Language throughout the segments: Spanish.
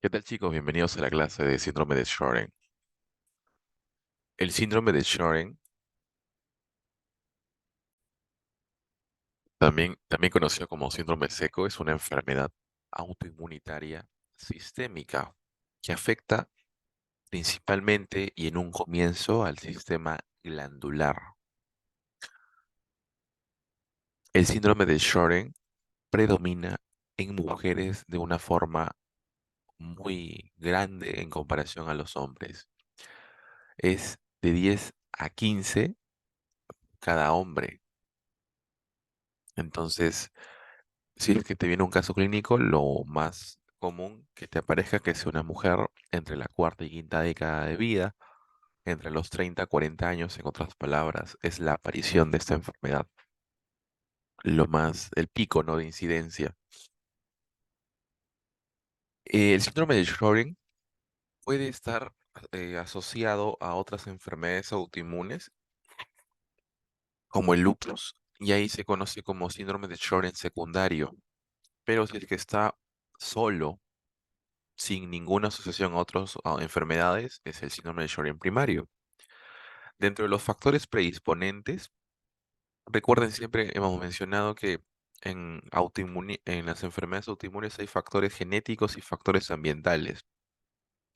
¿Qué tal, chicos? Bienvenidos a la clase de síndrome de Sjögren. El síndrome de Sjögren, también conocido como síndrome seco, es una enfermedad autoinmunitaria sistémica que afecta principalmente y en un comienzo al sistema glandular. El síndrome de Sjögren predomina en mujeres de una forma muy grande en comparación a los hombres. Es de 10 a 15 cada hombre. Entonces, si es que te viene un caso clínico, lo más común que te aparezca que sea una mujer entre la cuarta y quinta década de vida, entre los 30 a 40 años, en otras palabras, es la aparición de esta enfermedad, el pico, ¿no?, de incidencia. El síndrome de Sjögren puede estar asociado a otras enfermedades autoinmunes, como el lupus, y ahí se conoce como síndrome de Sjögren secundario. Pero si es que está solo, sin ninguna asociación a otras enfermedades, es el síndrome de Sjögren primario. Dentro de los factores predisponentes, recuerden, siempre hemos mencionado que en las enfermedades autoinmunes hay factores genéticos y factores ambientales.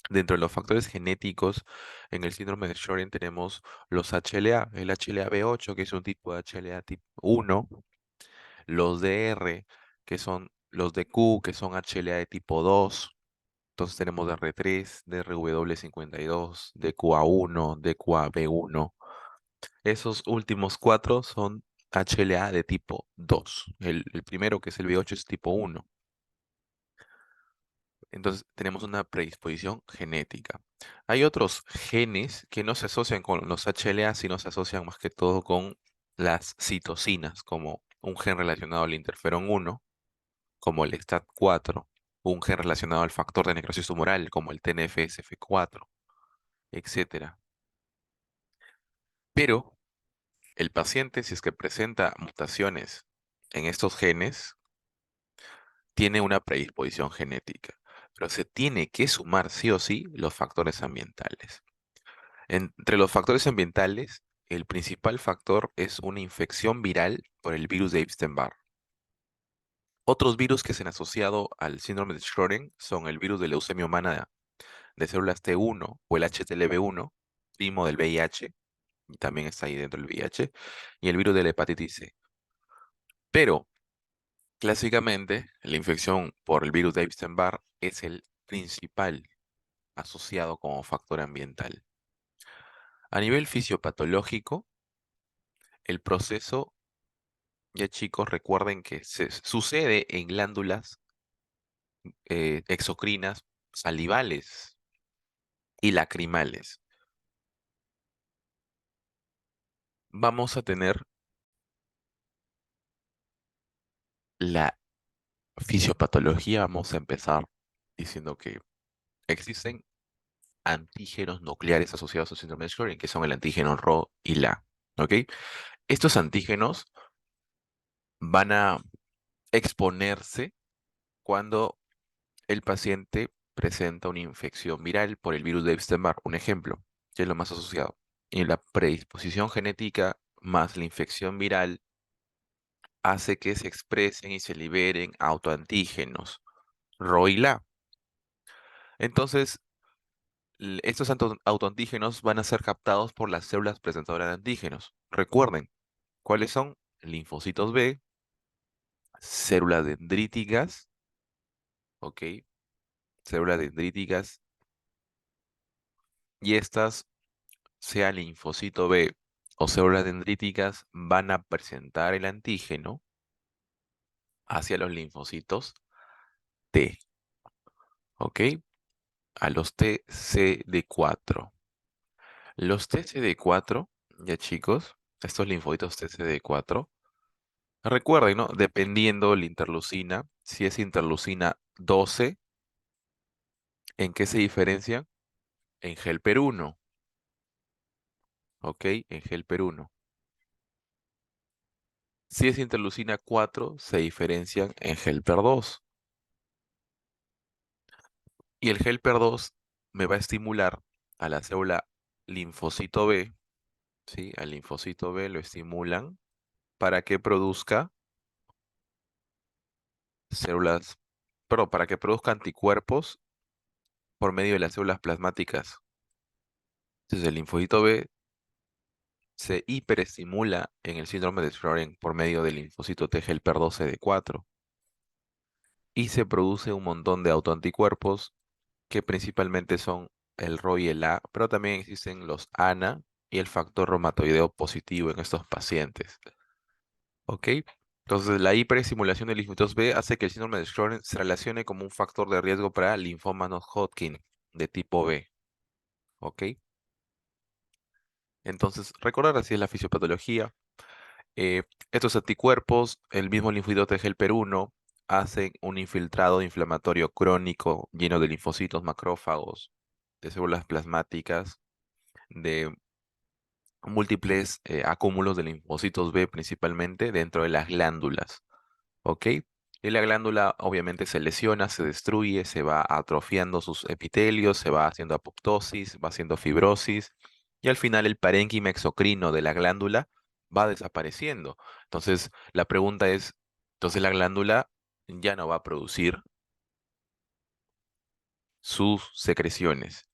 Dentro de los factores genéticos, en el síndrome de Sjögren tenemos los HLA, el HLA-B8, que es un tipo de HLA tipo 1, los DR, que son los de Q, que son HLA de tipo 2. Entonces tenemos DR3, DRW52, DQA1, DQAB1. Esos últimos cuatro son HLA de tipo 2. El primero, que es el B8, es tipo 1. Entonces tenemos una predisposición genética. Hay otros genes que no se asocian con los HLA, sino se asocian más que todo con las citocinas, como un gen relacionado al interferón 1, como el STAT4, un gen relacionado al factor de necrosis tumoral, como el TNF-SF4, etcétera. Pero el paciente, si es que presenta mutaciones en estos genes, tiene una predisposición genética, pero se tiene que sumar sí o sí los factores ambientales. Entre los factores ambientales, el principal factor es una infección viral por el virus de Epstein-Barr. Otros virus que se han asociado al síndrome de Sjögren son el virus de leucemia humana de células T1 o el HTLV1, primo del VIH, y también está ahí dentro del VIH, y el virus de la hepatitis C. Pero, clásicamente, la infección por el virus de Epstein-Barr es el principal asociado como factor ambiental. A nivel fisiopatológico, el proceso, ya chicos, recuerden que sucede en glándulas exocrinas salivales y lacrimales. Vamos a tener la fisiopatología. Vamos a empezar diciendo que existen antígenos nucleares asociados al síndrome de Sjögren, que son el antígeno Rho y La. ¿Ok? Estos antígenos van a exponerse cuando el paciente presenta una infección viral por el virus de Epstein-Barr, un ejemplo, que es lo más asociado. Y la predisposición genética más la infección viral hace que se expresen y se liberen autoantígenos, Rho y La. Entonces, estos autoantígenos van a ser captados por las células presentadoras de antígenos. Recuerden, ¿cuáles son? Linfocitos B, células dendríticas, ¿ok? Células dendríticas, y estas, sea linfocito B o células dendríticas, van a presentar el antígeno hacia los linfocitos T, ¿ok? A los TCD4. Los TCD4, ya chicos, estos linfocitos TCD4, recuerden, ¿no? Dependiendo la interleucina, si es interleucina 12, ¿en qué se diferencian? En helper 1, ¿ok? En helper 1. Si es interleucina 4, se diferencian en helper 2. Y el helper 2 me va a estimular a la célula linfocito B, ¿sí? Al linfocito B lo estimulan para que produzca células, perdón, para que produzca anticuerpos por medio de las células plasmáticas. Entonces el linfocito B se hiperestimula en el síndrome de Sjögren por medio del linfocito T helper 2 CD4 y se produce un montón de autoanticuerpos que principalmente son el RO y el A, pero también existen los ANA y el factor reumatoideo positivo en estos pacientes. ¿Ok? Entonces, la hiperestimulación del linfocitos B hace que el síndrome de Sjögren se relacione como un factor de riesgo para linfoma no Hodgkin de tipo B. ¿Ok? Entonces, recordar así es la fisiopatología. Eh, Estos anticuerpos, el mismo linfocito T helper 1, hacen un infiltrado inflamatorio crónico lleno de linfocitos macrófagos, de células plasmáticas, de múltiples acúmulos de linfocitos B principalmente dentro de las glándulas, ¿ok? Y la glándula obviamente se lesiona, se destruye, se va atrofiando sus epitelios, se va haciendo apoptosis, va haciendo fibrosis, y al final el parénquima exocrino de la glándula va desapareciendo. Entonces, la pregunta es, entonces la glándula ya no va a producir sus secreciones.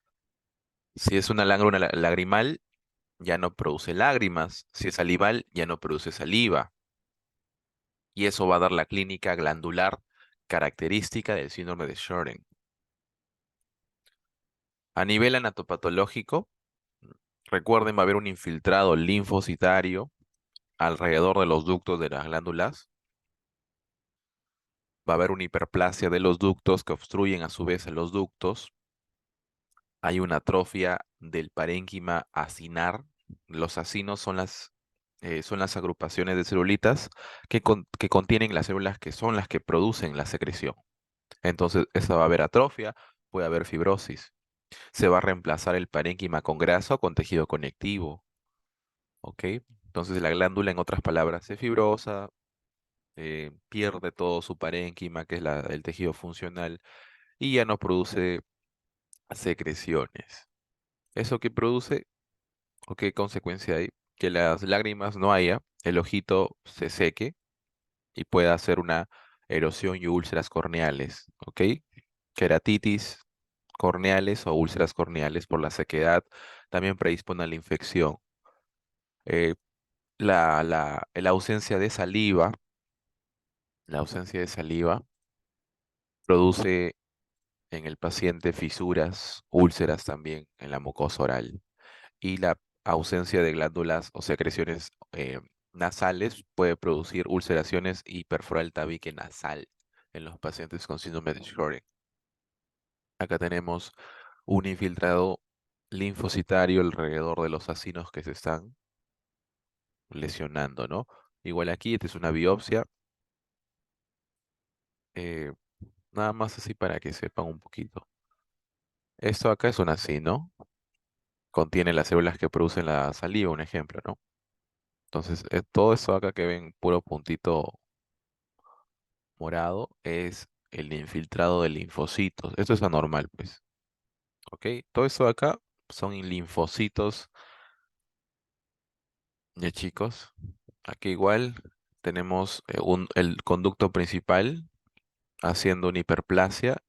Si es una glándula lagrimal, ya no produce lágrimas. Si es salival, ya no produce saliva. Y eso va a dar la clínica glandular característica del síndrome de Sjögren. A nivel anatopatológico, recuerden, va a haber un infiltrado linfocitario alrededor de los ductos de las glándulas. Va a haber una hiperplasia de los ductos que obstruyen a su vez a los ductos. Hay una atrofia del parénquima acinar. Los acinos son las agrupaciones de celulitas que contienen las células que son las que producen la secreción. Entonces, esa va a haber atrofia, puede haber fibrosis. Se va a reemplazar el parénquima con grasa o con tejido conectivo. ¿Ok? Entonces, la glándula, en otras palabras, se fibrosa, pierde todo su parénquima, que es el tejido funcional, y ya no produce secreciones. ¿Eso qué produce o qué consecuencia hay? Que las lágrimas no haya, el ojito se seque y pueda hacer una erosión y úlceras corneales, ¿ok? Queratitis corneales o úlceras corneales por la sequedad también predispone a la infección. Eh, la ausencia de saliva, la ausencia de saliva produce en el paciente fisuras, úlceras también en la mucosa oral. Y la ausencia de glándulas o secreciones nasales puede producir ulceraciones y perforar el tabique nasal en los pacientes con síndrome de Sjögren. Acá tenemos un infiltrado linfocitario alrededor de los acinos que se están lesionando, ¿no? Igual aquí, esta es una biopsia, eh, nada más así para que sepan un poquito. Esto acá es un acino, contiene las células que producen la saliva, un ejemplo, ¿no? Entonces, todo esto acá que ven puro puntito morado es el infiltrado de linfocitos. Esto es anormal, pues, ¿ok? Todo esto acá son linfocitos, ya chicos. Aquí igual tenemos el conducto principal haciendo una hiperplasia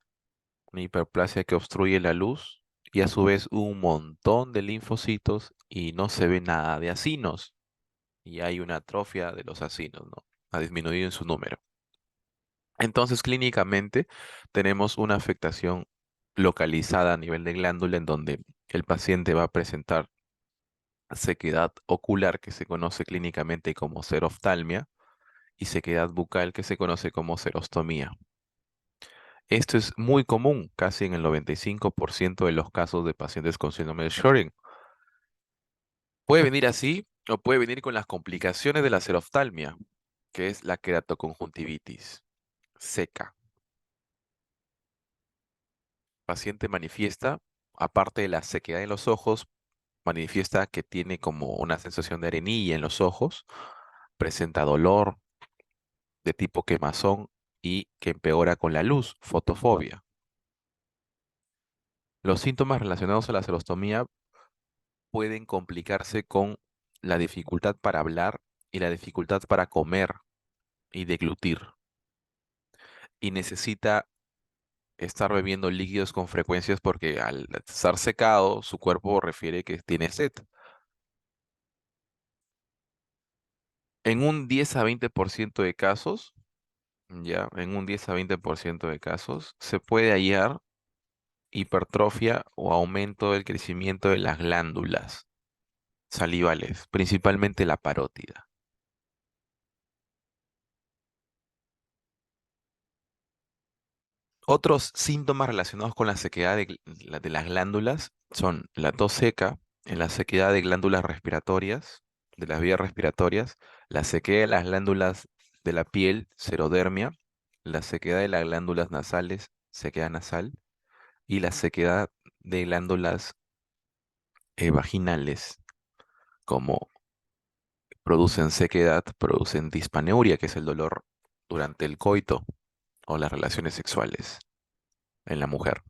que obstruye la luz y a su vez un montón de linfocitos y no se ve nada de acinos y hay una atrofia de los acinos, ¿no? Ha disminuido en su número. Entonces, clínicamente tenemos una afectación localizada a nivel de glándula en donde el paciente va a presentar sequedad ocular que se conoce clínicamente como xeroftalmia y sequedad bucal que se conoce como xerostomía. Esto es muy común, casi en el 95% de los casos de pacientes con síndrome de Sjögren. Puede venir así o puede venir con las complicaciones de la xeroftalmia, que es la queratoconjuntivitis seca. Paciente manifiesta, aparte de la sequedad en los ojos, manifiesta que tiene como una sensación de arenilla en los ojos, presenta dolor de tipo quemazón y que empeora con la luz, fotofobia. Los síntomas relacionados a la serostomía pueden complicarse con la dificultad para hablar y la dificultad para comer y deglutir. Y necesita estar bebiendo líquidos con frecuencias porque al estar secado, su cuerpo refiere que tiene sed. En un 10 a 20% de casos, ya, en un 10 a 20% de casos, se puede hallar hipertrofia o aumento del crecimiento de las glándulas salivales, principalmente la parótida. Otros síntomas relacionados con la sequedad de las glándulas son la tos seca, en la sequedad de glándulas respiratorias, de las vías respiratorias, la sequedad de las glándulas de la piel, serodermia, la sequedad de las glándulas nasales, sequedad nasal, y la sequedad de glándulas vaginales, como producen sequedad, producen dispaneuria, que es el dolor durante el coito o las relaciones sexuales en la mujer.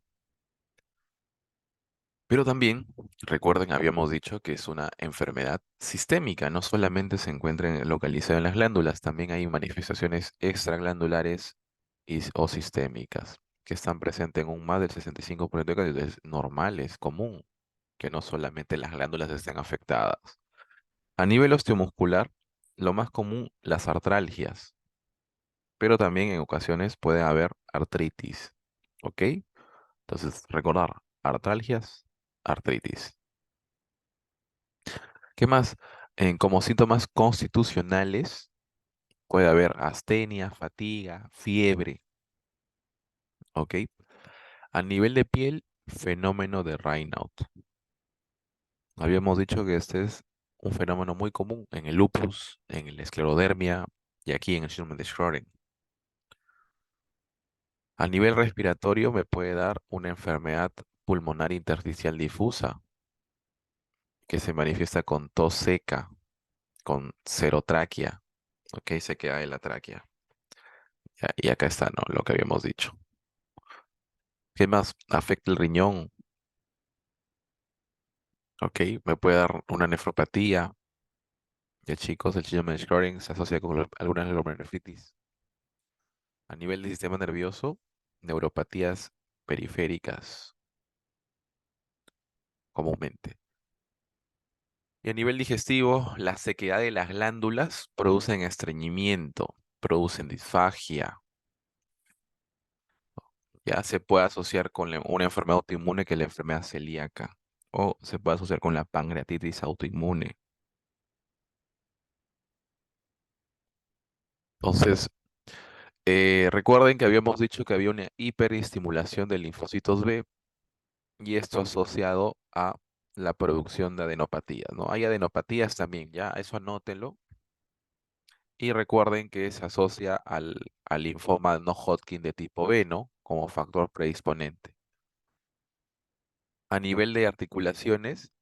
Pero también, recuerden, habíamos dicho que es una enfermedad sistémica, no solamente se encuentra localizada en las glándulas, también hay manifestaciones extraglandulares o sistémicas que están presentes en un más del 65% de casos. Es normal, es común que no solamente las glándulas estén afectadas. A nivel osteomuscular, lo más común, las artralgias, pero también en ocasiones puede haber artritis, ¿ok? Entonces, recordar, artralgias, artritis. ¿Qué más? Como síntomas constitucionales puede haber astenia, fatiga, fiebre, ¿ok? A nivel de piel, fenómeno de Raynaud. Habíamos dicho que este es un fenómeno muy común en el lupus, en la esclerodermia y aquí en el síndrome de Sjögren. A nivel respiratorio me puede dar una enfermedad pulmonar intersticial difusa que se manifiesta con tos seca, con serotraquia, ¿ok? Sequedad de la tráquea. Y acá está, ¿no? Lo que habíamos dicho. ¿Qué más? Afecta el riñón, ¿ok? Me puede dar una nefropatía. Ya chicos, el síndrome de Sjögren se asocia con algunas glomerulonefritis. A nivel del sistema nervioso, neuropatías periféricas, comúnmente. Y a nivel digestivo, la sequedad de las glándulas producen estreñimiento, producen disfagia. Ya se puede asociar con una enfermedad autoinmune que es la enfermedad celíaca. O se puede asociar con la pancreatitis autoinmune. Entonces, recuerden que habíamos dicho que había una hiperestimulación de linfocitos B y esto asociado a la producción de adenopatías, ¿no? Hay adenopatías también, ya, eso anótenlo. Y recuerden que se asocia al linfoma no Hodgkin de tipo B, ¿no? Como factor predisponente. A nivel de articulaciones,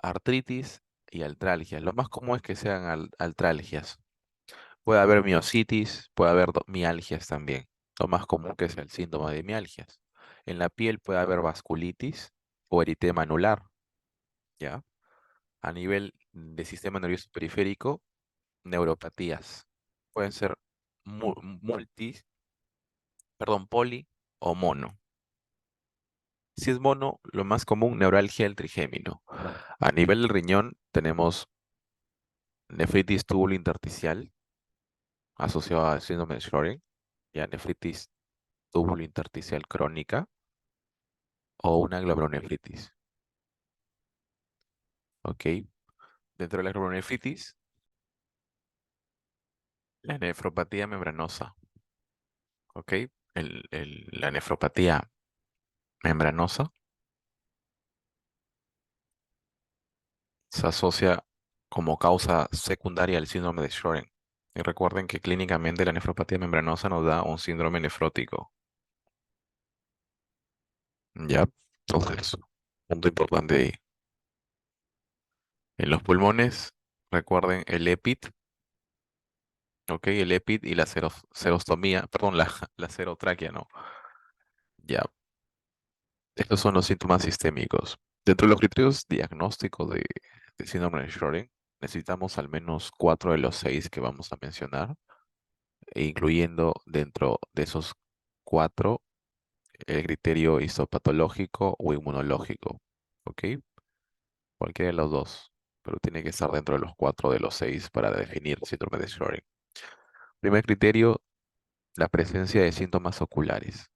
artritis y artralgias. Lo más común es que sean artralgias. Puede haber miositis, puede haber mialgias también. Lo más común que es el síntoma de mialgias. En la piel puede haber vasculitis o eritema anular, ¿ya? A nivel de sistema nervioso periférico, neuropatías. Pueden ser multi, perdón, poli o mono. Si es mono, lo más común, neuralgia del trigémino. A nivel del riñón, tenemos nefritis intersticial asociado al síndrome de Sjögren, ya nefritis intersticial crónica o una glomerulonefritis. ¿Ok? Dentro de la glomerulonefritis, la nefropatía membranosa. ¿Ok? La nefropatía membranosa se asocia como causa secundaria al síndrome de Sjögren. Y recuerden que clínicamente la nefropatía membranosa nos da un síndrome nefrótico. ¿Ya? Entonces, punto importante ahí. En los pulmones, recuerden el EPIT, ¿ok? El EPIT y la serostomía, perdón, la serotraquea, ¿no? Ya. Estos son los síntomas sistémicos. Dentro de los criterios diagnósticos de síndrome de Sjögren, necesitamos al menos cuatro de los seis que vamos a mencionar, e incluyendo dentro de esos cuatro el criterio histopatológico o inmunológico. ¿Ok? Cualquiera de los dos, pero tiene que estar dentro de los cuatro de los seis para definir síndrome de Sjögren. Primer criterio, la presencia de síntomas oculares.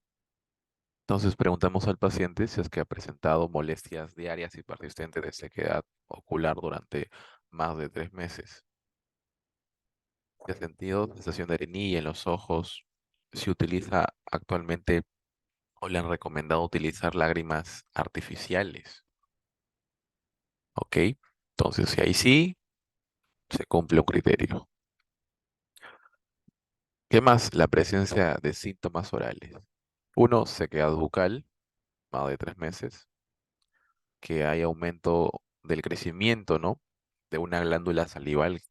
Entonces preguntamos al paciente si es que ha presentado molestias diarias y persistentes de sequedad ocular durante más de 3 meses. Si ha sentido sensación de arenilla en los ojos, si utiliza actualmente o le han recomendado utilizar lágrimas artificiales. ¿Ok? Entonces, si ahí sí, se cumple un criterio. ¿Qué más? La presencia de síntomas orales. Uno, sequedad bucal, más de 3 meses. Que hay aumento del crecimiento, ¿no? De una glándula salival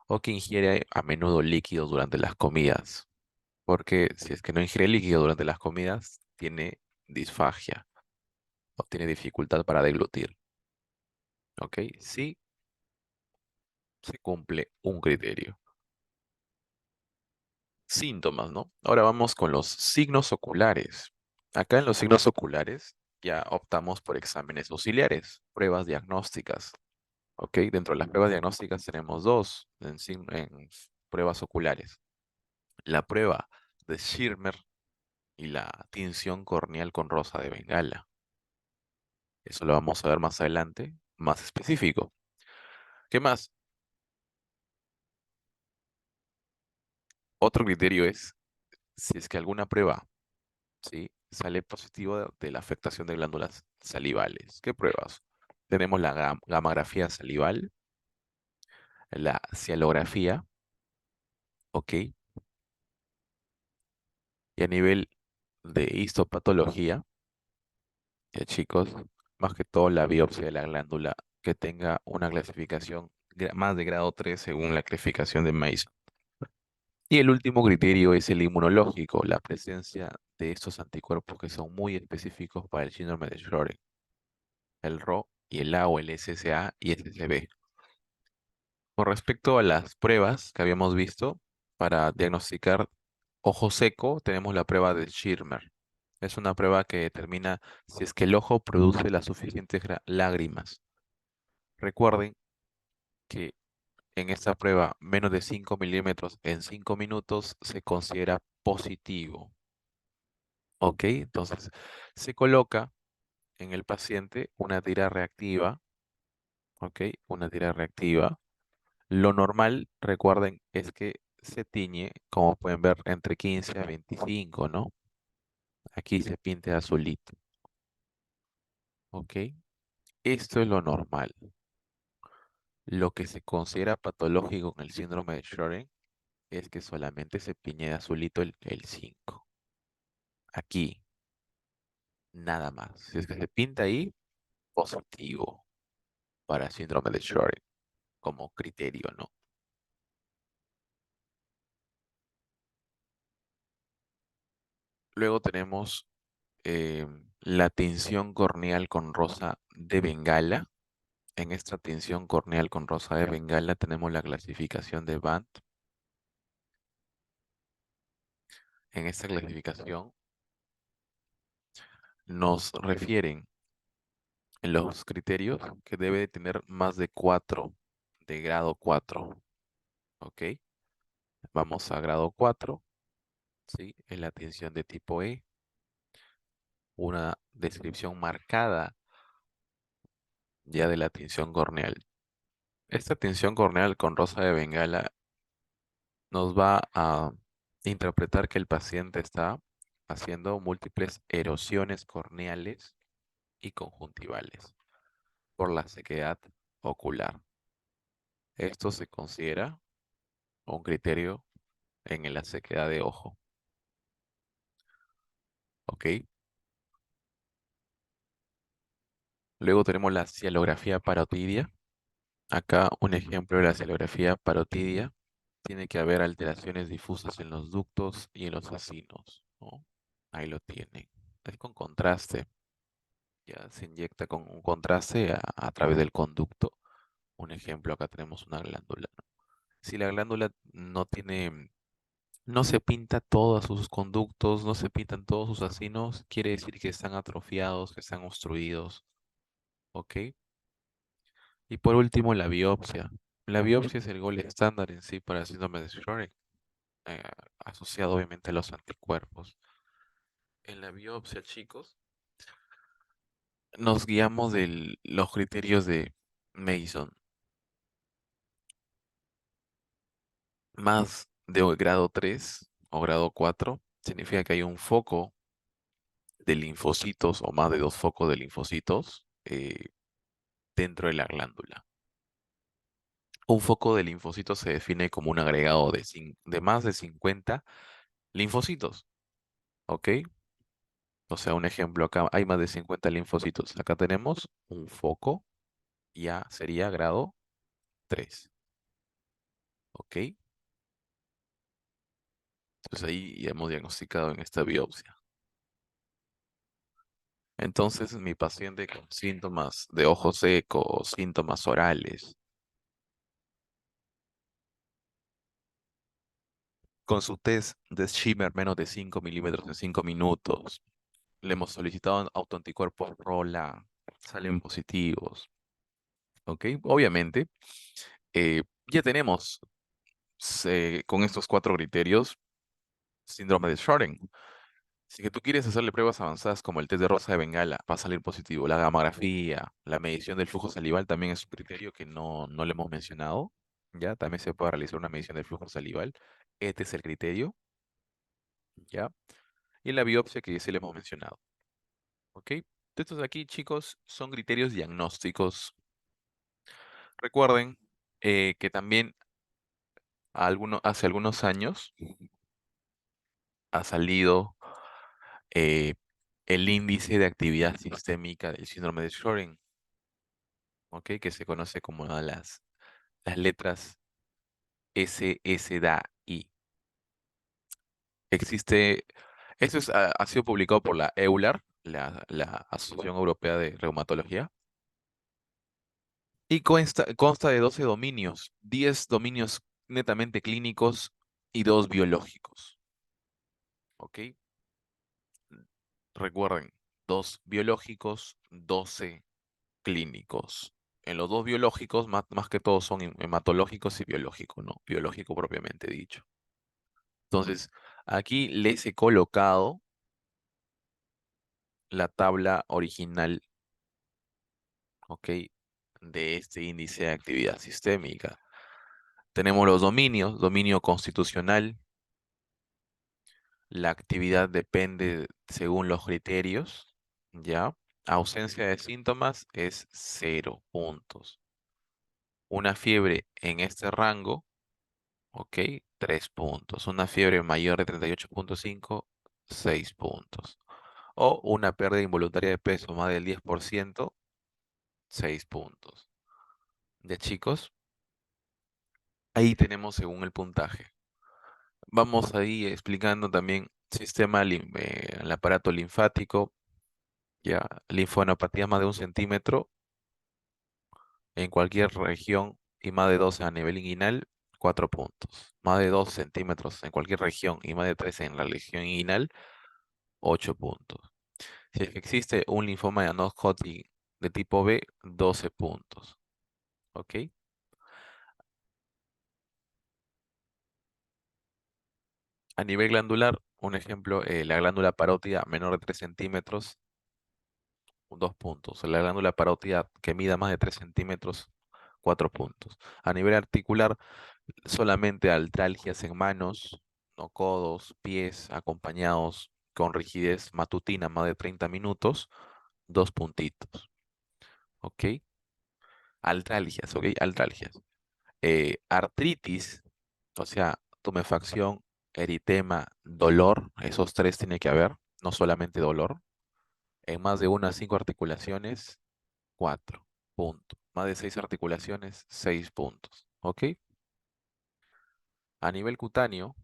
o que ingiere a menudo líquidos durante las comidas. Porque si es que no ingiere líquido durante las comidas, tiene disfagia o tiene dificultad para deglutir. ¿Ok? Sí, se cumple un criterio. Síntomas, ¿no? Ahora vamos con los signos oculares. Acá en los signos oculares ya optamos por exámenes auxiliares, pruebas diagnósticas. ¿Ok? Dentro de las pruebas diagnósticas tenemos dos en pruebas oculares. La prueba de Schirmer y la tinción corneal con rosa de Bengala. Eso lo vamos a ver más adelante, más específico. ¿Qué más? Otro criterio es si es que alguna prueba, ¿sí? Sale positivo de la afectación de glándulas salivales. ¿Qué pruebas? Tenemos la gamografía salival, la cialografía, ¿ok? Y a nivel de histopatología, ya chicos, más que todo la biopsia de la glándula que tenga una clasificación más de grado 3 según la clasificación de Mason. Y el último criterio es el inmunológico, la presencia de estos anticuerpos que son muy específicos para el síndrome de Sjögren, el RO y el A o el SSA y SSB. Con respecto a las pruebas que habíamos visto, para diagnosticar ojo seco, tenemos la prueba de Schirmer. Es una prueba que determina si es que el ojo produce las suficientes lágrimas. Recuerden que en esta prueba menos de 5 milímetros en 5 minutos se considera positivo. ¿Ok? Entonces se coloca en el paciente una tira reactiva. ¿Ok? Una tira reactiva. Lo normal, recuerden, es que se tiñe, como pueden ver, entre 15 a 25, ¿no? Aquí se pinte azulito. ¿Ok? Esto es lo normal. Lo que se considera patológico en el síndrome de Sjögren es que solamente se piñe de azulito el 5. Aquí, nada más. Si es que se pinta ahí, positivo para síndrome de Sjögren como criterio, ¿no? Luego tenemos la tinción corneal con rosa de Bengala. En esta tinción corneal con rosa de Bengala tenemos la clasificación de Bandt. En esta clasificación nos refieren en los criterios que debe de tener más de 4 de grado 4. ¿Ok? Vamos a grado 4, ¿sí? En la tinción de tipo E, una descripción marcada ya de la tinción corneal. Esta tinción corneal con rosa de Bengala nos va a interpretar que el paciente está haciendo múltiples erosiones corneales y conjuntivales por la sequedad ocular. Esto se considera un criterio en la sequedad de ojo. ¿Ok? Luego tenemos la cialografía parotidia. Acá un ejemplo de la cialografía parotidia. Tiene que haber alteraciones difusas en los ductos y en los acinos, ¿no? Ahí lo tienen. es con contraste. Ya se inyecta con un contraste a través del conducto. Un ejemplo, acá tenemos una glándula, ¿no? Si la glándula no se pinta todos sus conductos, no se pintan todos sus acinos, quiere decir que están atrofiados, que están obstruidos, ¿ok? Y por último, la biopsia. La biopsia es el gol estándar en sí para el síndrome de Sjögren, eh, asociado obviamente a los anticuerpos. En la biopsia, chicos, nos guiamos de los criterios de Mason. Más de grado 3 o grado 4 significa que hay un foco de linfocitos o más de dos focos de linfocitos dentro de la glándula. Un foco de linfocitos se define como un agregado de más de 50 linfocitos, ¿ok? O sea, un ejemplo, acá hay más de 50 linfocitos. Acá tenemos un foco, ya sería grado 3, ¿ok? Entonces ahí ya hemos diagnosticado en esta biopsia. Entonces, mi paciente con síntomas de ojo seco, síntomas orales, con su test de Schimmer menos de 5 milímetros en 5 minutos, le hemos solicitado autoanticuerpos ROLA, salen positivos, ¿ok? Obviamente, ya tenemos con estos cuatro criterios síndrome de Sjögren. Si que tú quieres hacerle pruebas avanzadas como el test de Rosa de Bengala, va a salir positivo. La gamografía, la medición del flujo salival también es un criterio que no le hemos mencionado. Ya, también se puede realizar una medición del flujo salival. Este es el criterio, ¿ya? Y la biopsia que sí le hemos mencionado, ¿ok? Estos de aquí, chicos, son criterios diagnósticos. Recuerden que también hace algunos años ha salido eh, el índice de actividad sistémica del síndrome de Sjögren, ¿ok? Que se conoce como las letras SSDAI. Existe, ha sido publicado por la EULAR, la Asociación Europea de Reumatología, y consta de 12 dominios, 10 dominios netamente clínicos y 2 biológicos, ¿ok? Recuerden, 2 biológicos, 12 clínicos. En los dos biológicos, más que todo son hematológicos y biológicos, ¿no? Biológico propiamente dicho. Entonces, aquí les he colocado la tabla original, ¿ok? De este índice de actividad sistémica. Tenemos los dominios, dominio constitucional, la actividad depende según los criterios, ¿ya? Ausencia de síntomas es 0 puntos. Una fiebre en este rango, ¿ok? 3 puntos. Una fiebre mayor de 38,5, 6 puntos. O una pérdida involuntaria de peso más del 10%, 6 puntos. ¿Ya, chicos? Ahí tenemos según el puntaje. Vamos ahí explicando también el aparato linfático, ya, linfodenopatía más de 1 centímetro en cualquier región y más de 12 a nivel inguinal, 4 puntos. Más de 2 centímetros en cualquier región y más de 13 en la región inguinal, 8 puntos. Si es que existe un linfoma de no-Hodgkin de tipo B, 12 puntos. ¿Ok? A nivel glandular, un ejemplo, la glándula parótida menor de 3 centímetros, 2 puntos. La glándula parótida que mida más de 3 centímetros, 4 puntos. A nivel articular, solamente artralgias en manos, no codos, pies, acompañados con rigidez matutina más de 30 minutos, 2 puntitos. ¿Ok? Artralgias, ¿ok? Artralgias. Artritis, o sea, tumefacción, eritema, dolor, esos tres tiene que haber, no solamente dolor. En más de 1 a 5 articulaciones, 4 puntos. Más de 6 articulaciones, 6 puntos. ¿Ok? A nivel cutáneo,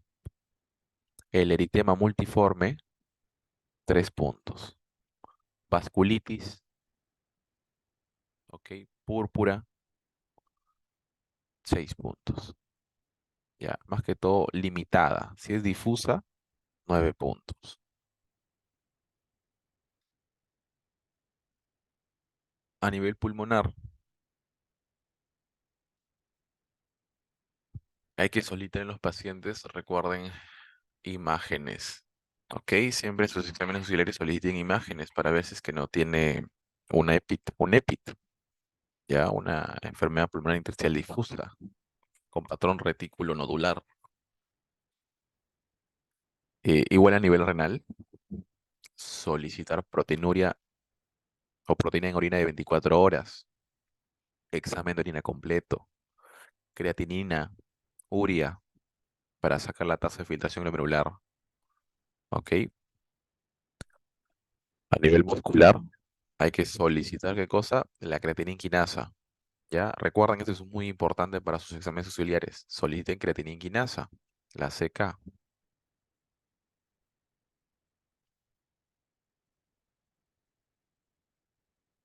el eritema multiforme, 3 puntos. Vasculitis, ok. Púrpura, 6 puntos. Ya, más que todo limitada. Si es difusa, 9 puntos. A nivel pulmonar, hay que solicitar en los pacientes, recuerden, imágenes. Ok, siempre sus exámenes auxiliares soliciten imágenes para ver si es que no tiene un EPIT, ya una enfermedad pulmonar intersticial difusa con patrón retículo nodular. Igual a nivel renal, solicitar proteinuria o proteína en orina de 24 horas, examen de orina completo, creatinina, urea, para sacar la tasa de filtración glomerular. Ok, a nivel muscular, hay que solicitar ¿qué cosa? La creatinina quinasa. Ya, recuerden, esto es muy importante para sus exámenes auxiliares. Soliciten creatinina quinasa, la CK,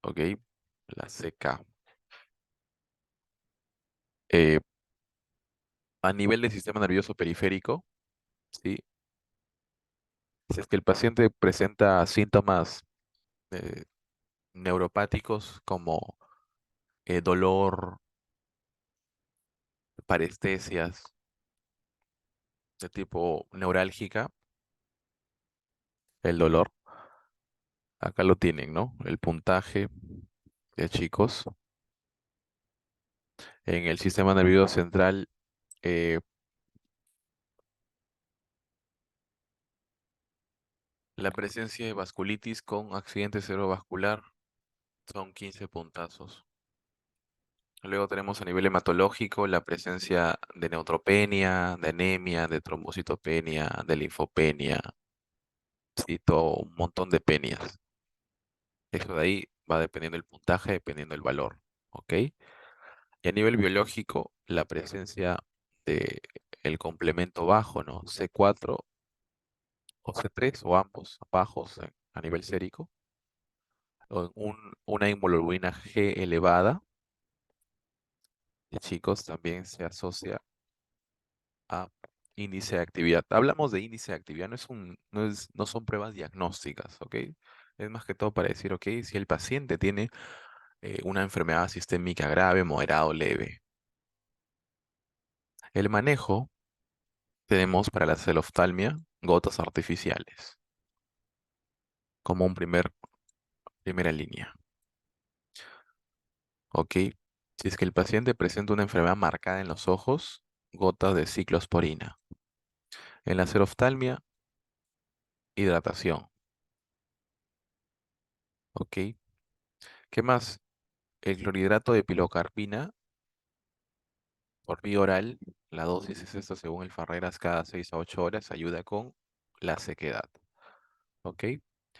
¿ok? La CK. Eh, a nivel del sistema nervioso periférico, ¿sí? Si es que el paciente presenta síntomas eh, neuropáticos como dolor, parestesias de tipo neurálgica, el dolor, acá lo tienen, ¿no? El puntaje de chicos. En el sistema nervioso central, eh, la presencia de vasculitis con accidente cerebrovascular son 15 puntazos. Luego tenemos a nivel hematológico la presencia de neutropenia, de anemia, de trombocitopenia, de linfopenia, sí, todo un montón de penias. Eso de ahí va dependiendo del puntaje, dependiendo del valor, ¿ok? Y a nivel biológico, la presencia de el complemento bajo, ¿no? C4 o C3 o ambos bajos a nivel sérico, o una hemoglobina G elevada, chicos, también se asocia a índice de actividad. Hablamos de índice de actividad, no son pruebas diagnósticas, ¿ok? Es más que todo para decir, ok, si el paciente tiene una enfermedad sistémica grave, moderada o leve. El manejo tenemos para la celoftalmia gotas artificiales, como primera línea, ¿ok? Si es que el paciente presenta una enfermedad marcada en los ojos, gotas de ciclosporina. En la seroftalmia, hidratación. ¿Ok? ¿Qué más? El clorhidrato de pilocarpina por vía oral, la dosis es esta según el Farreras cada 6 a 8 horas, ayuda con la sequedad. ¿Ok?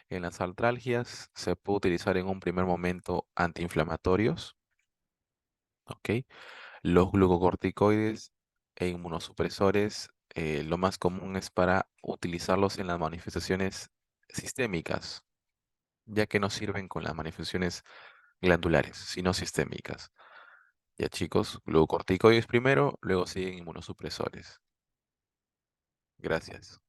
En las artralgias se puede utilizar en un primer momento antiinflamatorios. ¿Ok? Los glucocorticoides e inmunosupresores, lo más común es para utilizarlos en las manifestaciones sistémicas, ya que no sirven con las manifestaciones glandulares, sino sistémicas. Ya chicos, glucocorticoides primero, luego siguen inmunosupresores. Gracias.